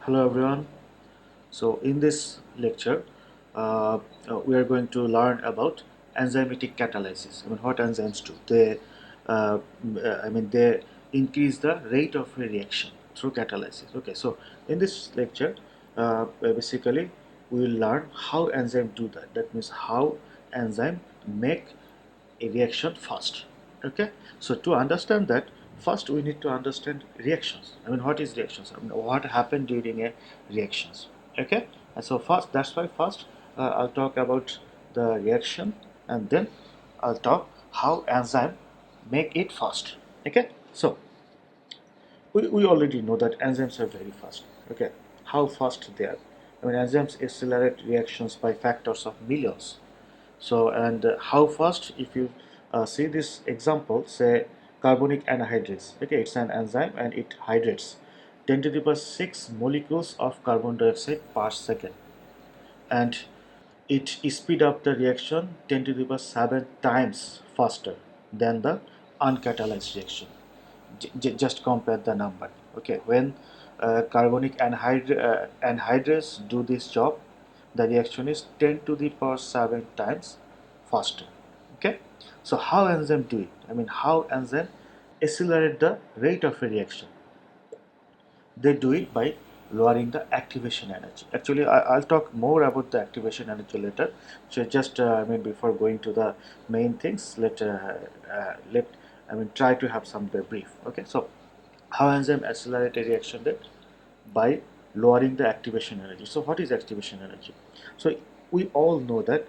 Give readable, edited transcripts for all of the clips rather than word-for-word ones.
Hello everyone. So in this lecture, we are going to learn about enzymatic catalysis. What enzymes do? They increase the rate of a reaction through catalysis. Okay, so in this lecture, basically we will learn how enzyme do that. That means how enzyme make a reaction fast. Okay, so to understand that, first we need to understand reactions. What is reactions? What happened during a reactions. Okay, and so first, that's why first I'll talk about the reaction, and then I'll talk how enzyme make it fast. Okay, so we already know that enzymes are very fast. Okay, how fast they are? Enzymes accelerate reactions by factors of millions. So, and how fast, if you see this example, say carbonic anhydrase, okay, it's an enzyme and it hydrates 10 to the power 6 molecules of carbon dioxide per second, and it speed up the reaction 10 to the power 7 times faster than the uncatalyzed reaction. Just compare the number. Okay, when carbonic anhydrase do this job, the reaction is 10 to the power 7 times faster. Okay, so how enzyme do it? How enzyme accelerate the rate of a reaction? They do it by lowering the activation energy. Actually, I'll talk more about the activation energy later. So just before going to the main things, let try to have some brief. Okay, so how enzyme accelerate a reaction rate? By lowering the activation energy. So what is activation energy? So we all know that,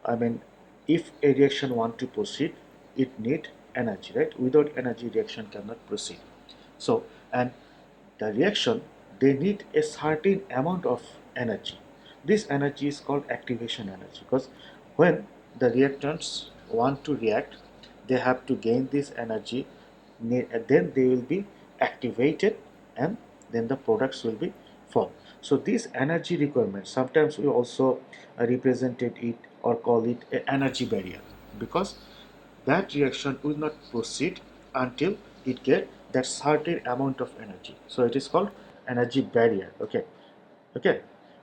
I mean, if a reaction want to proceed, it need energy, right? Without energy, reaction cannot proceed. So, and the reaction, they need a certain amount of energy. This energy is called activation energy, because when the reactants want to react, they have to gain this energy, then they will be activated, and then the products will be formed. So this energy requirement, sometimes we also represented it or call it an energy barrier, because that reaction will not proceed until it get that certain amount of energy. So it is called energy barrier. Okay,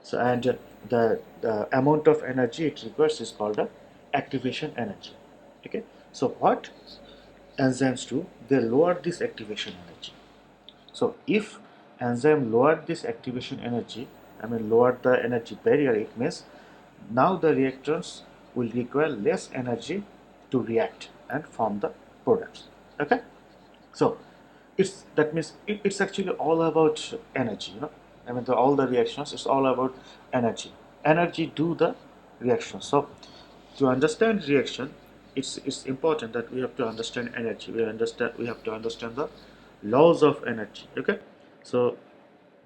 so and the amount of energy it requires is called the activation energy. Okay, so what enzymes do? They lower this activation energy. So if enzyme lower this activation energy, lower the energy barrier, it means now the reactants will require less energy to react and form the products. Okay, so that means it's actually all about energy. All the reactions, it's all about energy. Energy do the reaction. So to understand reaction, it's important that we have to understand energy. We have to understand the laws of energy. Okay, so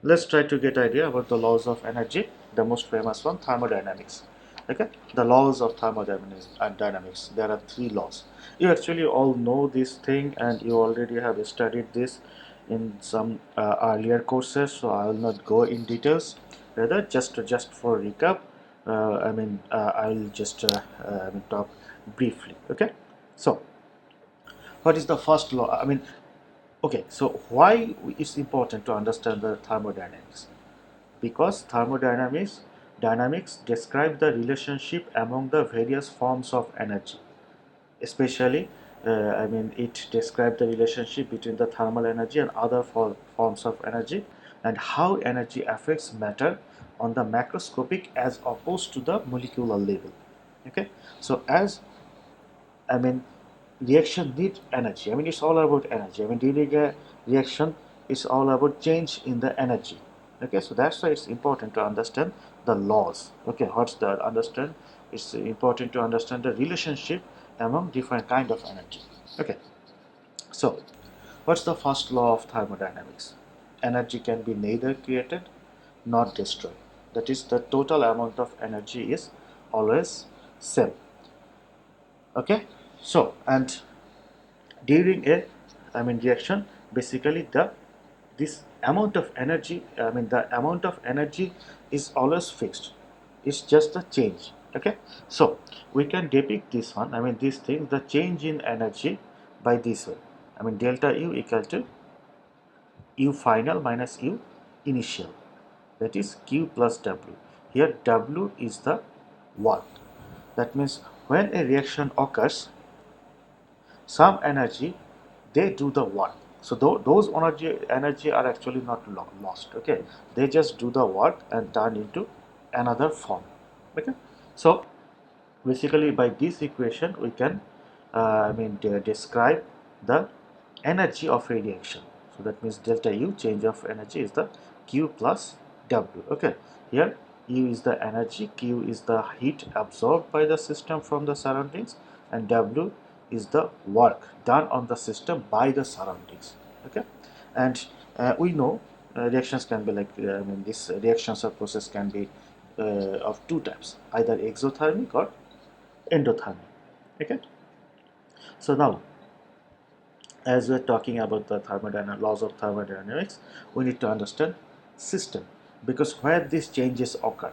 let's try to get idea about the laws of energy. The most famous one, thermodynamics. Okay, the laws of thermodynamics and dynamics. There are three laws. You actually all know this thing, and you already have studied this in some earlier courses. So I will not go in details. Rather, just for recap, I'll just talk briefly. Okay, so what is the first law? Okay, so why it's important to understand the thermodynamics? Because dynamics describe the relationship among the various forms of energy, especially it describes the relationship between the thermal energy and other forms of energy, and how energy affects matter on the macroscopic as opposed to the molecular level. Okay, so as I mean, reaction need energy. It's all about energy. During a reaction, it's all about change in the energy. Okay, so that's why it's important to understand the laws. Okay, what's the understand? It's important to understand the relationship among different kind of energy. Okay, so what's the first law of thermodynamics? Energy can be neither created nor destroyed. That is, the total amount of energy is always same. Okay, so and during a reaction, basically this amount of energy, the amount of energy is always fixed. It's just a change. Okay, so we can depict this one, this thing, the change in energy, by this way. Delta U equal to U final minus U initial. that is Q plus W. Here W is the work. That means when a reaction occurs, some energy, they do the work. So those energy are actually not lost. Okay, they just do the work and turn into another form. Okay, so basically by this equation we can describe the energy of a reaction. So that means delta U, change of energy, is the Q plus W. Okay, here U is the energy, Q is the heat absorbed by the system from the surroundings, and W is the work done on the system by the surroundings. Okay, and we know reactions can be like this reactions or process can be of two types, either exothermic or endothermic. Okay, so now as we're talking about the laws of thermodynamics, we need to understand system, because where these changes occur,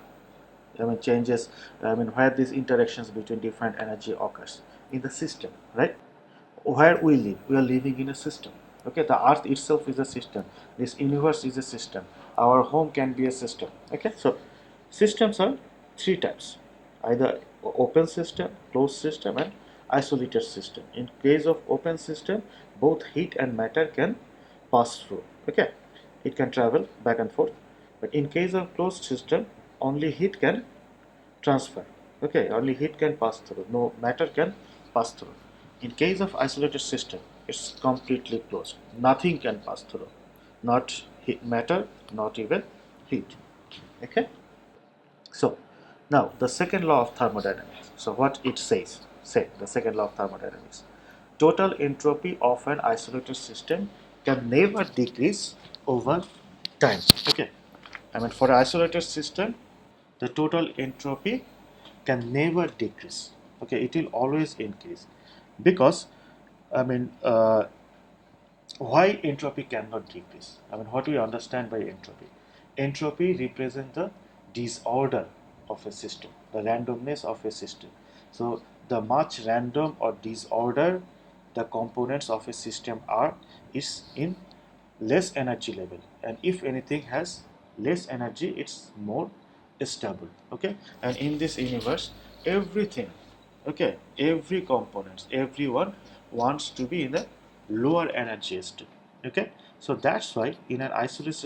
where these interactions between different energy occurs in the system, right? Where we are living in a system. Okay, the earth itself is a system, this universe is a system, our home can be a system. Okay, so systems are three types, either open system, closed system, and isolated system. In case of open system, both heat and matter can pass through. Okay, it can travel back and forth. But in case of closed system, only heat can transfer. Okay, only heat can pass through, no matter can pass through. In case of isolated system, it's completely closed, nothing can pass through, not heat, matter, not even heat. Okay, so now the second law of thermodynamics. So what it says, say the second law of thermodynamics, total entropy of an isolated system can never decrease over time. Okay, for an isolated system, the total entropy can never decrease. Okay, it will always increase, because I mean, why entropy cannot decrease? What do we understand by entropy? Entropy represents the disorder of a system, the randomness of a system. So the much random or disorder the components of a system are is in less energy level, and if anything has less energy, it's more stable. Okay, and in this universe, everything, okay, every components, everyone wants to be in a lower energy state. Okay, so that's why in an isolated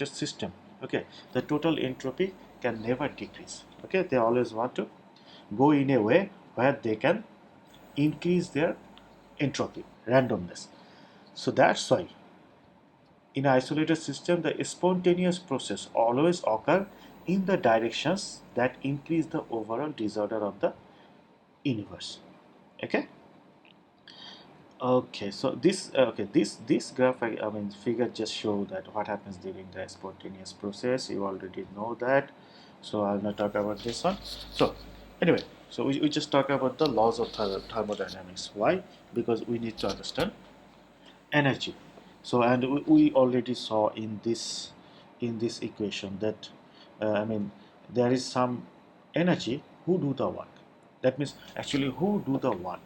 system, okay, the total entropy can never decrease. Okay, they always want to go in a way where they can increase their entropy, randomness. So that's why in an isolated system, the spontaneous process always occur in the directions that increase the overall disorder of the universe. Okay. Okay. So this graph, figure just show that what happens during the spontaneous process. You already know that, so I'll not talk about this one. So anyway, so we just talk about the laws of thermodynamics. Why? Because we need to understand energy. So and we already saw in this equation that there is some energy who do the work. That means actually who do the work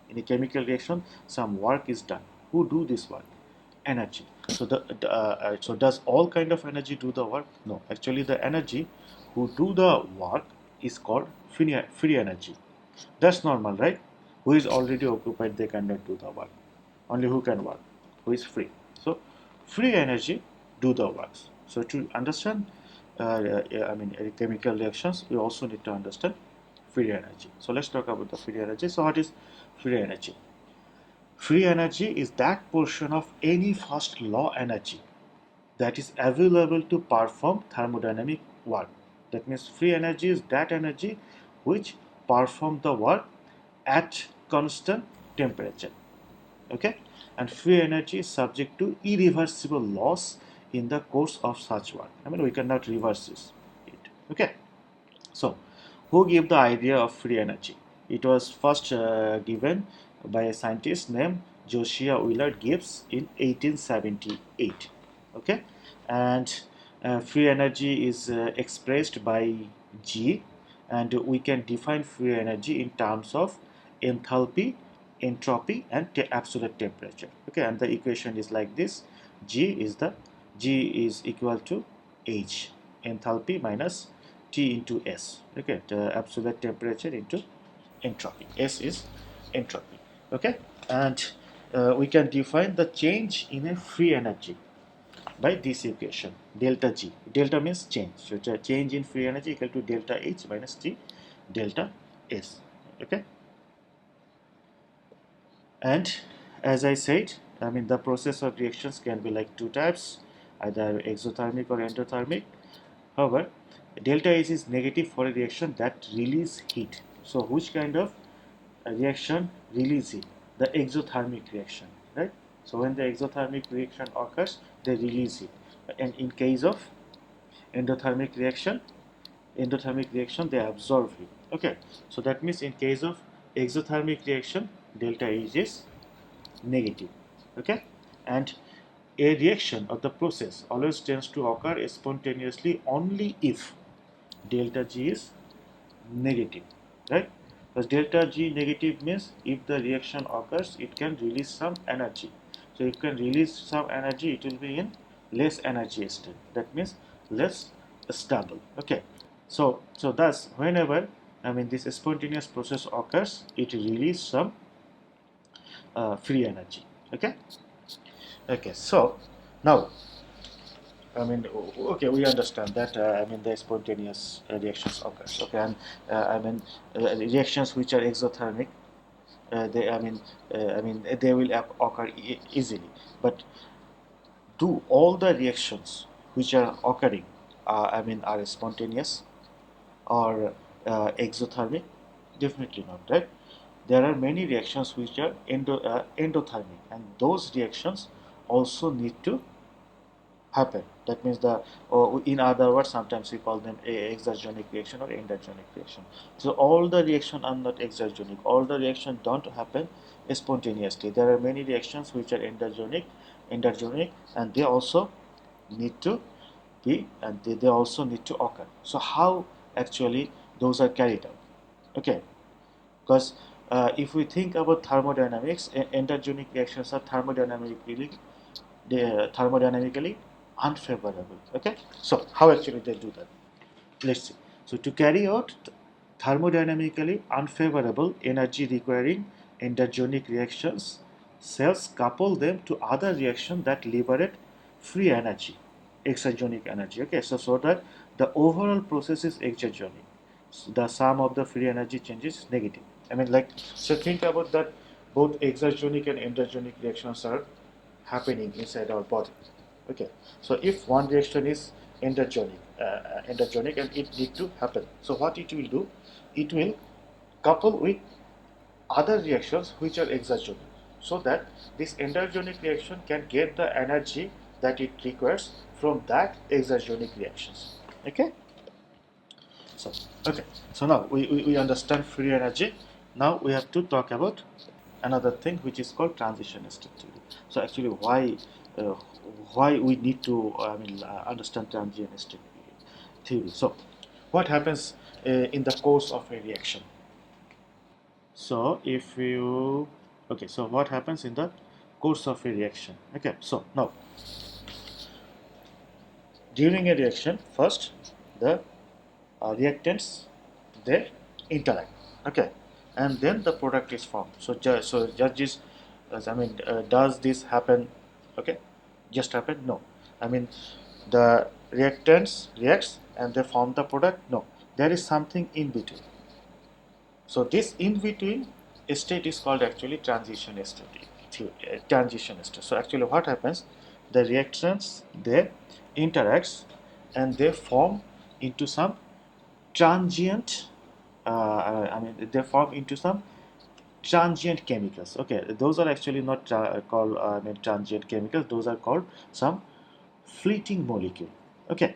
in a chemical reaction, some work is done. Who do this work? Energy. So so does all kind of energy do the work? No, actually the energy who do the work is called free energy. That's normal, right? Who is already occupied, they cannot do the work. Only who can work, who is free. So free energy do the works. So to understand chemical reactions, we also need to understand free energy. So let's talk about the free energy. So what is free energy? Free energy is that portion of any first law energy that is available to perform thermodynamic work. That means free energy is that energy which perform the work at constant temperature. Okay, and free energy is subject to irreversible loss in the course of such work. We cannot reverse it. Okay, so who gave the idea of free energy? It was first given by a scientist named Josiah Willard Gibbs in 1878. Okay, and free energy is expressed by G, and we can define free energy in terms of enthalpy, entropy, and absolute temperature. Okay, and the equation is like this: G is equal to H, enthalpy minus T into S. Okay, the absolute temperature into entropy. S is entropy. Okay, and we can define the change in a free energy by this equation, delta G. Delta means change. So the change in free energy equal to delta H minus T delta S. Okay, and as I said, I mean the process of reactions can be like two types, either exothermic or endothermic. However, delta H is negative for a reaction that release heat. So which kind of a reaction release heat? The exothermic reaction, right? So when the exothermic reaction occurs, they release heat. And in case of endothermic reaction, they absorb heat. Okay, so that means in case of exothermic reaction, delta H is negative. Okay, and a reaction of the process always tends to occur spontaneously only if delta G is negative, right? Because delta G negative means if the reaction occurs, it can release some energy. So if it can release some energy, it will be in less energy state. That means less stable. Okay. So thus whenever this spontaneous process occurs, it releases some free energy. Okay. Okay. So now okay, we understand that. The spontaneous reactions occurs. Okay, and reactions which are exothermic, they will occur easily. But do all the reactions which are occurring, are spontaneous or exothermic? Definitely not, right? There are many reactions which are endothermic, and those reactions also need to happen. That means or in other words, sometimes we call them a exergonic reaction or endergonic reaction. So all the reaction are not exergonic. All the reaction don't happen spontaneously. There are many reactions which are endergonic, and they also need to they also need to occur. So how actually those are carried out? Okay, because if we think about thermodynamics, endergonic reactions are thermodynamically unfavorable. Okay, so how actually they do that? Let's see. So to carry out thermodynamically unfavorable energy requiring endergonic reactions, cells couple them to other reactions that liberate free energy, exergonic energy. Okay, so that the overall process is exergonic. So the sum of the free energy changes is negative. So think about that both exergonic and endergonic reactions are happening inside our body. Okay, so if one reaction is endergonic and it need to happen, so what it will do, it will couple with other reactions which are exergonic, so that this endergonic reaction can get the energy that it requires from that exergonic reactions. Okay, so okay, so now we understand free energy. Now we have to talk about another thing which is called transition state theory. So actually uh, why we need to understand transition state theory. So what happens in the course of a reaction? So if you okay, so what happens in the course of a reaction? Okay, so now during a reaction, first the reactants they interact. Okay, and then the product is formed. So judges, does this happen? Okay, just happen? No. I mean, the reactants reacts and they form the product. No, there is something in between. So this in between state is called actually transition state. Transition state. So actually, what happens? The reactants they interacts and they form into some transient. They form into some transient chemicals. Okay, those are actually not called transient chemicals. Those are called some fleeting molecule. Okay,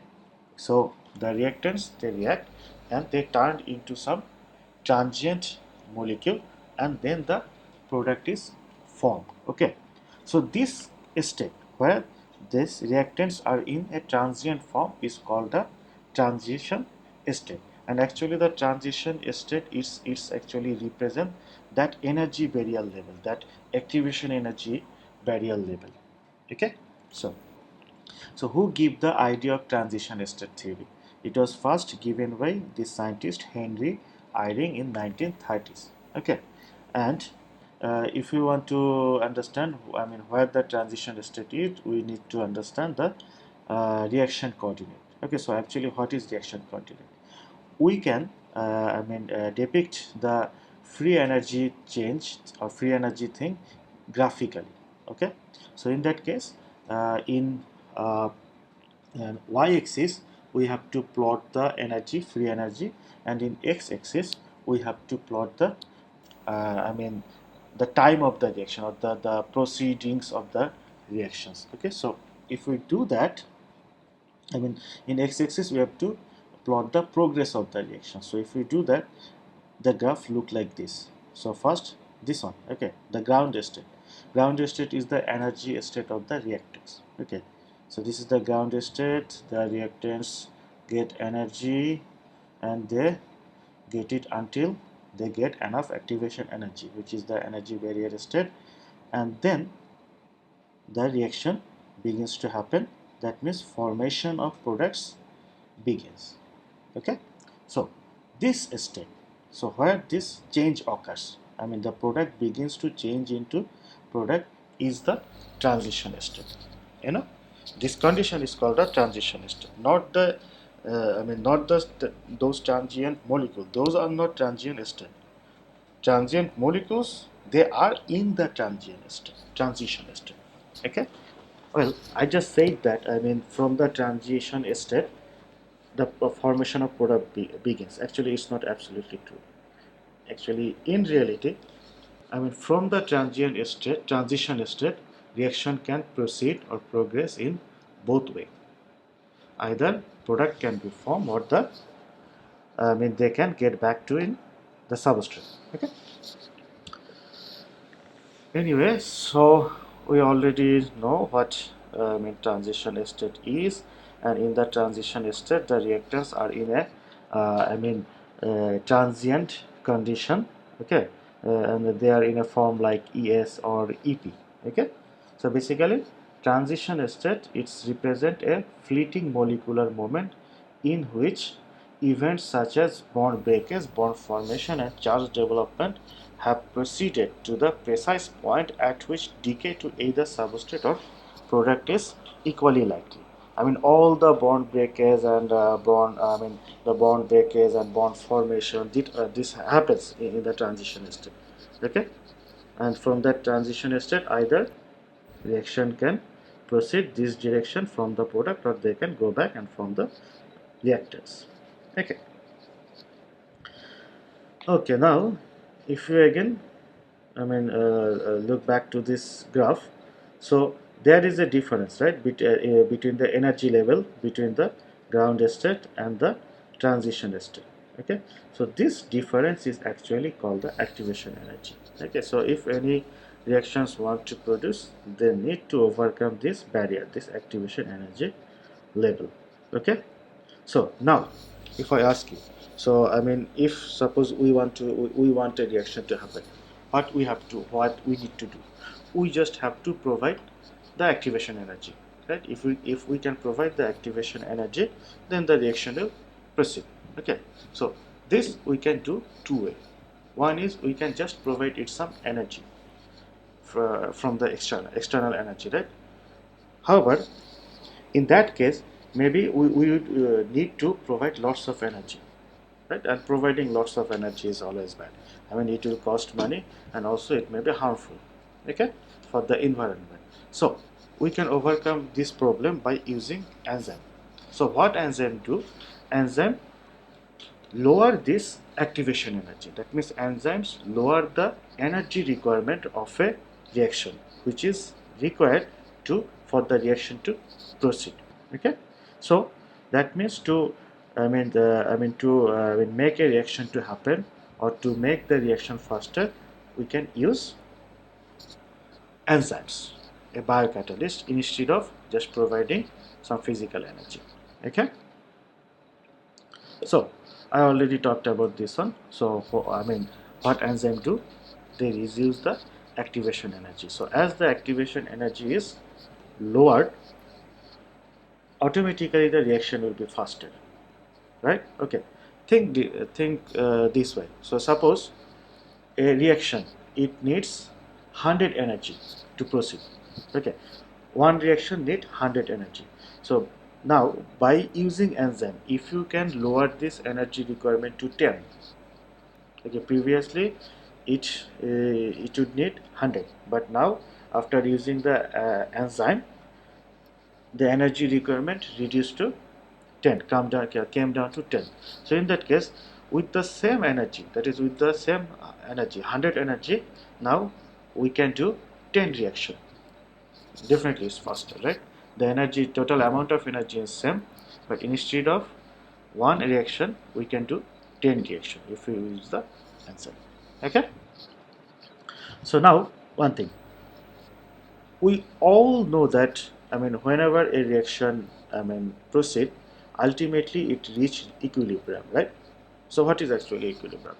so the reactants they react and they turn into some transient molecule, and then the product is formed. Okay, so this state where these reactants are in a transient form is called the transition state. And actually the transition state is actually represent that energy barrier level, that activation energy barrier level. Okay, so So who gave the idea of transition state theory? It was first given by the scientist Henry Eyring in 1930s. Okay, and if you want to understand, I mean, where the transition state is, we need to understand the reaction coordinate. Okay, so actually, what is reaction coordinate? We can, depict the free energy change or free energy thing graphically. Okay, so in that case, in uh, y-axis we have to plot the energy, free energy, and in x-axis we have to plot the the time of the reaction, or the proceedings of the reactions. Okay, so if we do that, I mean, in x-axis we have to plot the progress of the reaction. So if we do that, the graph look like this. So first this one, okay, the ground state. Ground state is the energy state of the reactants. Okay, so this is the ground state. The reactants get energy and they get it until they get enough activation energy, which is the energy barrier state, and then the reaction begins to happen. That means formation of products begins. Okay, so this state, so where this change occurs, I mean the product begins to change into product, is the transition state. You know, this condition is called the transition state, not the not those transient molecules. Those are not transient state. Transient molecules, they are in the transient state, transition state. Okay, well, I just said that, I mean, from the transition state the formation of product begins. Actually, it's not absolutely true. Actually, in reality, I mean, from the transient state, transition state, reaction can proceed or progress in both ways. Either product can be formed, or they can get back to in the substrate. Okay. Anyway, so we already know what transition state is, and in the transition state, the reactants are in a transient condition. Okay, and they are in a form like ES or EP. Okay, so basically, transition state, it's represent a fleeting molecular moment in which events such as bond breakage, bond formation, and charge development have proceeded to the precise point at which decay to either substrate or product is equally likely. I mean, all the bond breakage and the bond breakage and bond formation, this happens in the transition state. Okay, and from that transition state, either reaction can proceed this direction from the product, or they can go back and form the reactants. Okay. Okay, now if you again look back to this graph, so there is a difference, right, between the energy level between the ground state and the transition state. Okay, so this difference is actually called the activation energy. Okay, so if any reactions want to produce, they need to overcome this barrier, this activation energy level. Okay, so now, if I ask you, so I mean, if suppose we want a reaction to happen, what we need to do, we just have to provide the activation energy, right? If we can provide the activation energy, then the reaction will proceed. Okay, so this we can do two way. One is we can just provide it some energy from the external energy, right? However, in that case, maybe we would need to provide lots of energy, right? And providing lots of energy is always bad. I mean, it will cost money, and also it may be harmful, okay, for the environment. So we can overcome this problem by using enzyme. So what enzyme do? Enzyme lower this activation energy. That means enzymes lower the energy requirement of a reaction, which is required to for the reaction to proceed. Okay, so that means to make a reaction to happen, or to make the reaction faster, we can use enzymes, a biocatalyst, instead of just providing some physical energy. Okay. So I already talked about this one. So what enzyme do? They reduce the activation energy. So as the activation energy is lowered, automatically the reaction will be faster, right? Okay, think this way. So suppose a reaction, it needs 100 energy to proceed. Okay, one reaction need 100 energy. So now by using enzyme, if you can lower this energy requirement to 10, okay, previously it would need 100, but now after using the enzyme, the energy requirement reduced to 10, came down to 10. So in that case, with the same energy, that is with the same energy, 100 energy, now we can do 10 reaction. Definitely it's faster, right? The energy, total amount of energy is same, but instead of one reaction, we can do 10 reaction if we use the enzyme. Okay? So now, one thing, we all know that, I mean, whenever a reaction, I mean, proceed, ultimately it reach equilibrium, right? So what is actually equilibrium?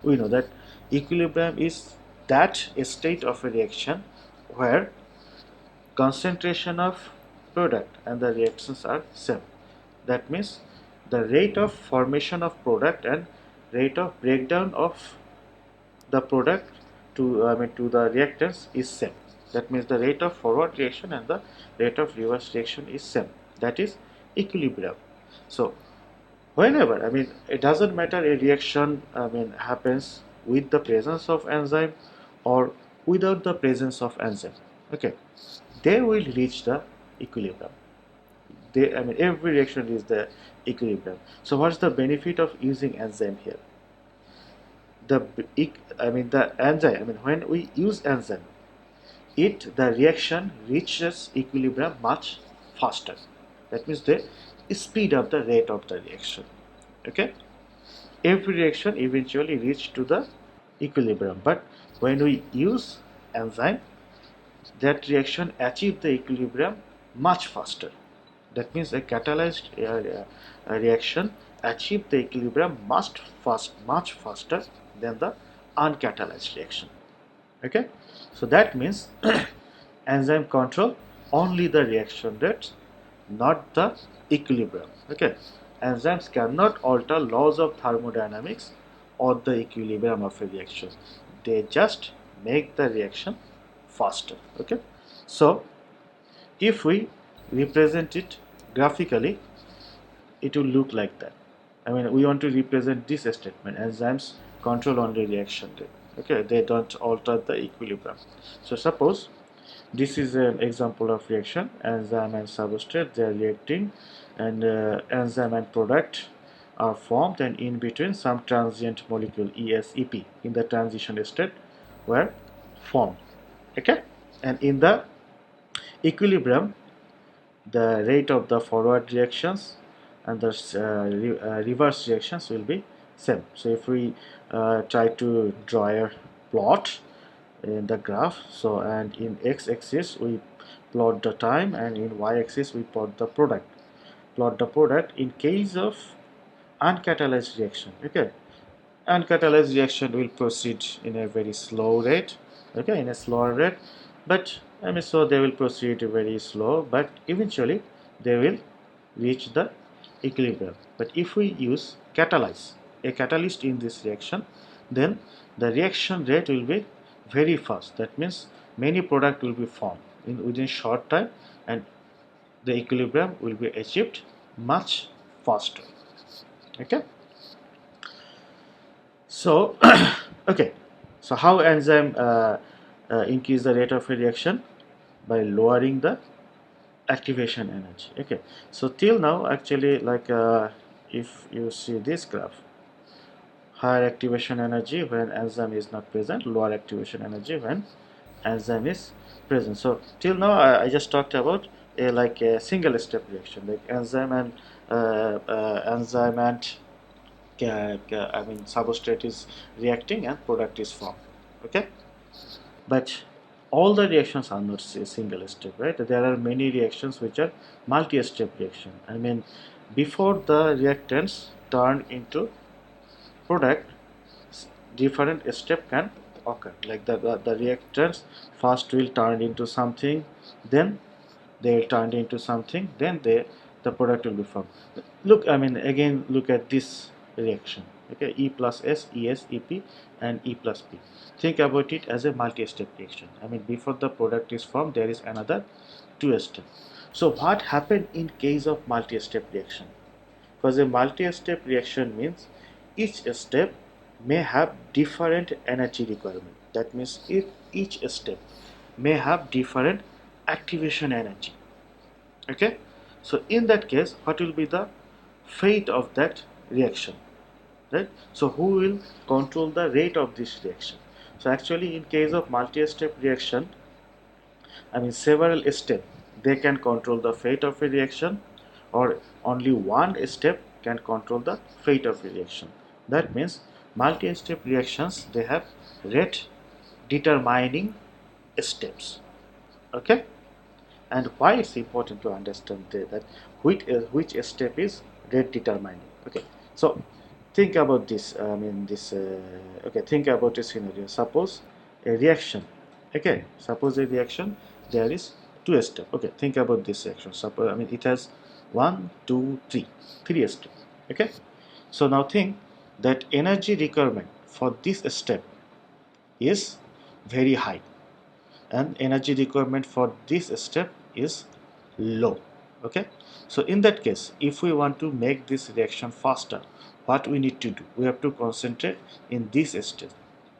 We know that equilibrium is that state of a reaction where concentration of product and the reactions are same. That means the rate of formation of product and rate of breakdown of the product to the reactants is same. That means the rate of forward reaction and the rate of reverse reaction is same. That is equilibrium. So whenever, I mean, it doesn't matter a reaction, I mean, happens with the presence of enzyme or without the presence of enzyme. Okay, they will reach the equilibrium. I mean, every reaction is the equilibrium. So what's the benefit of using enzyme here? The I mean the enzyme. I mean, when we use enzyme, the reaction reaches equilibrium much faster. That means they speed up the rate of the reaction. Okay, every reaction eventually reach to the equilibrium, but when we use enzyme, that reaction achieve the equilibrium much faster. That means a catalyzed reaction achieve the equilibrium much faster than the uncatalyzed reaction. Okay, so that means enzyme control only the reaction rate, not the equilibrium. Okay, enzymes cannot alter laws of thermodynamics or the equilibrium of a reaction. They just make the reaction faster. Okay, so if we represent it graphically, it will look like that. I mean, we want to represent this statement: enzymes control only reaction rate. Okay, they don't alter the equilibrium. So suppose this is an example of reaction: enzyme and substrate, they are reacting, and enzyme and product are formed, and in between some transient molecule ESEP in the transition state were formed. Okay, and in the equilibrium, the rate of the forward reactions and the reverse reactions will be same. So if we try to draw a plot in the graph, so and in x-axis we plot the time, and in y-axis we plot the product in case of uncatalyzed reaction. Okay, uncatalyzed reaction will proceed in a very slow rate, okay, in a slower rate, but I mean, so they will proceed very slow, but eventually they will reach the equilibrium. But if we use a catalyst in this reaction, then the reaction rate will be very fast. That means many product will be formed in within short time, and the equilibrium will be achieved much faster. Okay, so okay, so how enzyme increase the rate of a reaction? By lowering the activation energy. Okay, so till now, actually, like if you see this graph, higher activation energy when enzyme is not present, lower activation energy when enzyme is present. So till now I just talked about a single step reaction, like enzyme and I mean substrate is reacting and product is formed. Okay, but all the reactions are not single step, right? There are many reactions which are multi-step reaction. I mean, before the reactants turn into product, different step can occur. Like the reactants first will turn into something, then they'll turn into something, then the product will be formed. Look, I mean, again, look at this reaction. Okay, E plus S, ES, EP, and E plus P. Think about it as a multi-step reaction. I mean, before the product is formed, there is another two-step. So what happened in case of multi-step reaction? Because a multi-step reaction means each step may have different energy requirement. That means if each step may have different activation energy. Okay, so in that case, what will be the fate of that reaction, right? So who will control the rate of this reaction? So actually, in case of multi-step reaction, I mean several steps, they can control the fate of a reaction, or only one step can control the fate of a reaction. That means multi-step reactions, they have rate determining steps. Okay, and why it's important to understand that which step is rate determining. Okay, so think about this. I mean this. Okay, think about a scenario. Suppose a reaction. Okay, suppose a reaction. There is two steps. Okay, think about this reaction. Suppose, I mean, it has one, two, three steps. Okay, so now think that energy requirement for this step is very high, and energy requirement for this step is low. Okay, so in that case, if we want to make this reaction faster, what we need to do, we have to concentrate in this step,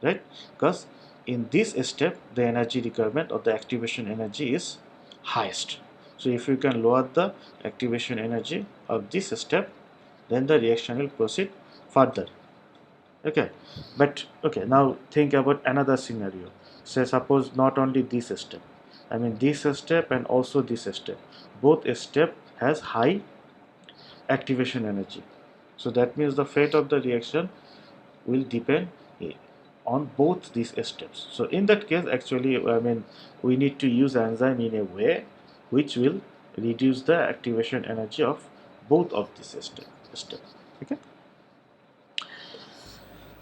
right? Because in this step the energy requirement or the activation energy is highest. So if you can lower the activation energy of this step, then the reaction will proceed further. Okay, but okay, now think about another scenario. Say suppose not only this step, I mean this step and also this step, both step has high activation energy. So that means the fate of the reaction will depend eh, on both these steps. So in that case, actually, I mean, we need to use enzyme in a way which will reduce the activation energy of both of these steps. Okay.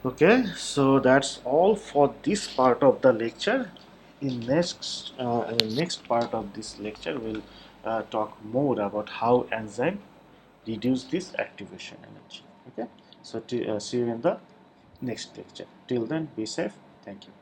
Okay, so that's all for this part of the lecture. In next part of this lecture, we'll talk more about how enzyme reduce this activation energy. Okay, so see you in the next lecture. Till then, be safe. Thank you.